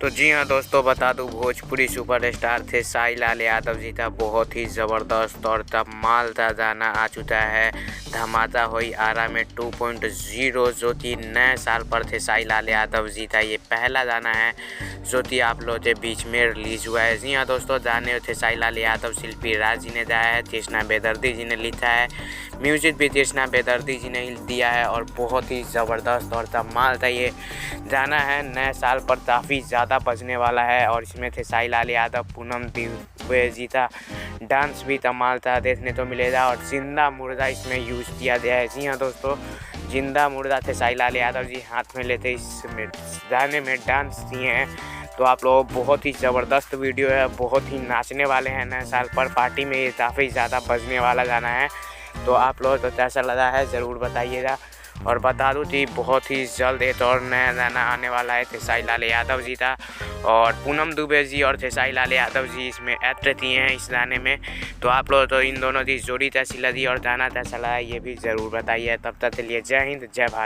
तो जी हाँ दोस्तों, बता दूं भोजपुरी सुपरस्टार थे साई लाल यादव जी था। बहुत ही ज़बरदस्त और धमाकेदार गाना आ चुका है धमाका होई आरा में 2.0 जो कि नए साल पर थे साई लाल यादव जी था। ये पहला गाना है जो कि आप लोगों के बीच में रिलीज हुआ है। जी हाँ दोस्तों, गाने थे साई लाल यादव, शिल्पी राज जी ने गाया है, कृष्णा बेदर्दी जी ने लिखा है, म्यूजिक भी कृष्णा बेदर्दी जी ने दिया है और बहुत ही ज़बरदस्त और धमाल था ये गाना है। नए साल पर काफ़ी ज़्यादा बजने वाला है और इसमें थे साई लाल यादव, पूनम दुबे जी था, डांस भी कमाल था देखने को मिलेगा और जिंदा मुर्दा इसमें यूज़ किया गया है। जी हाँ दोस्तों, जिंदा मुर्दा थे साई लाल यादव जी हाथ में लेते इस गाने में डांस किए हैं। तो आप लोग बहुत ही ज़बरदस्त वीडियो है, बहुत ही नाचने वाले हैं नए साल पर पार्टी में। ये काफ़ी ज़्यादा बजने वाला गाना है। तो आप लोगों को कैसा लगा है ज़रूर बताइएगा। और बता दूँ कि बहुत ही जल्द एक और नया गाना आने वाला है खेसारी लाल यादव जी का, और पूनम दुबे जी और खेसारी लाल यादव जी इसमें एक्ट किए हैं इस गाने में। तो आप लोग तो इन दोनों की जोड़ी कैसी लगी और गाना कैसा लगा ये भी ज़रूर बताइए। तब तक के लिए जय हिंद, जय भारत।